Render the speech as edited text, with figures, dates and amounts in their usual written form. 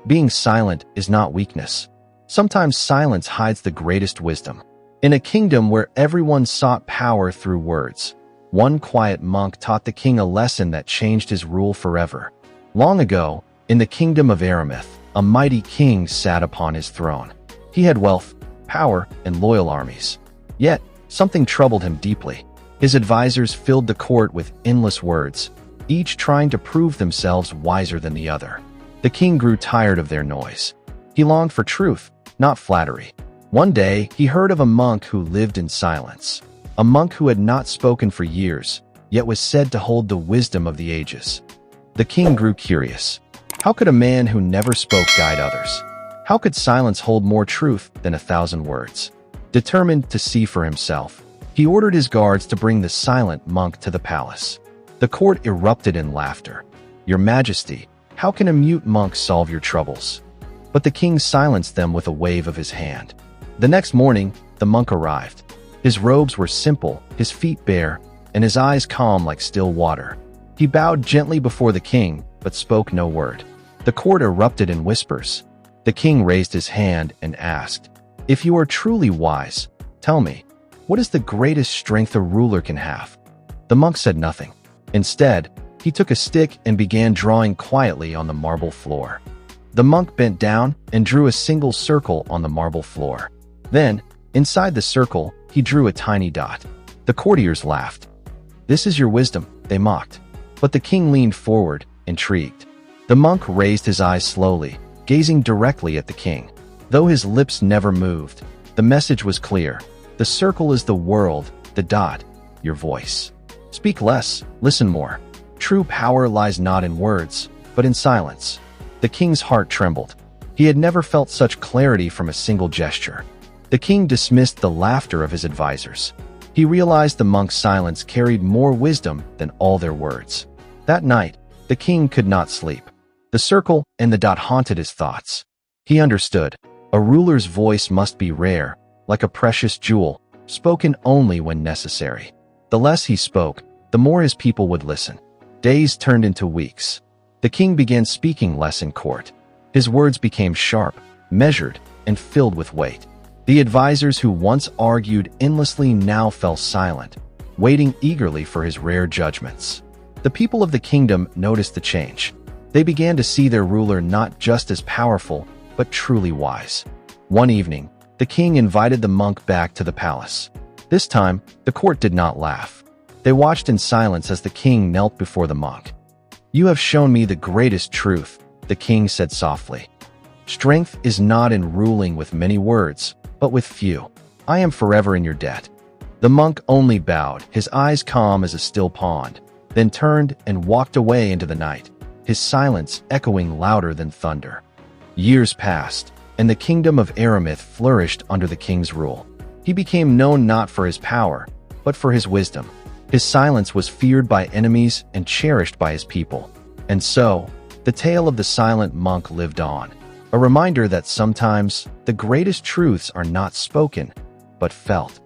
Being silent is not weakness. Sometimes silence hides the greatest wisdom. In a kingdom where everyone sought power through words, one quiet monk taught the king a lesson that changed his rule forever. Long ago, in the kingdom of Aramith, a mighty king sat upon his throne. He had wealth, power, and loyal armies. Yet, something troubled him deeply. His advisors filled the court with endless words, each trying to prove themselves wiser than the other. The king grew tired of their noise. He longed for truth, not flattery. One day, he heard of a monk who lived in silence. A monk who had not spoken for years, yet was said to hold the wisdom of the ages. The king grew curious. How could a man who never spoke guide others? How could silence hold more truth than 1,000 words? Determined to see for himself, he ordered his guards to bring the silent monk to the palace. The court erupted in laughter. "Your Majesty, how can a mute monk solve your troubles?" But the king silenced them with a wave of his hand. The next morning, the monk arrived. His robes were simple, his feet bare, and his eyes calm like still water. He bowed gently before the king, but spoke no word. The court erupted in whispers. The king raised his hand and asked, "If you are truly wise, tell me, what is the greatest strength a ruler can have?" The monk said nothing. Instead, he took a stick and began drawing quietly on the marble floor. The monk bent down and drew a single circle on the marble floor. Then, inside the circle, he drew a tiny dot. The courtiers laughed. "This is your wisdom," they mocked. But the king leaned forward, intrigued. The monk raised his eyes slowly, gazing directly at the king. Though his lips never moved, the message was clear. The circle is the world, the dot, your voice. Speak less, listen more. True power lies not in words, but in silence. The king's heart trembled. He had never felt such clarity from a single gesture. The king dismissed the laughter of his advisors. He realized the monk's silence carried more wisdom than all their words. That night, the king could not sleep. The circle and the dot haunted his thoughts. He understood. A ruler's voice must be rare, like a precious jewel, spoken only when necessary. The less he spoke, the more his people would listen. Days turned into weeks. The king began speaking less in court. His words became sharp, measured, and filled with weight. The advisors who once argued endlessly now fell silent, waiting eagerly for his rare judgments. The people of the kingdom noticed the change. They began to see their ruler not just as powerful, but truly wise. One evening, the king invited the monk back to the palace. This time, the court did not laugh. They watched in silence as the king knelt before the monk. "You have shown me the greatest truth," the king said softly. "Strength is not in ruling with many words, but with few. I am forever in your debt." The monk only bowed, his eyes calm as a still pond, then turned and walked away into the night, his silence echoing louder than thunder. Years passed, and the kingdom of Aramith flourished under the king's rule. He became known not for his power, but for his wisdom. His silence was feared by enemies and cherished by his people. And so, the tale of the silent monk lived on, a reminder that sometimes the greatest truths are not spoken, but felt.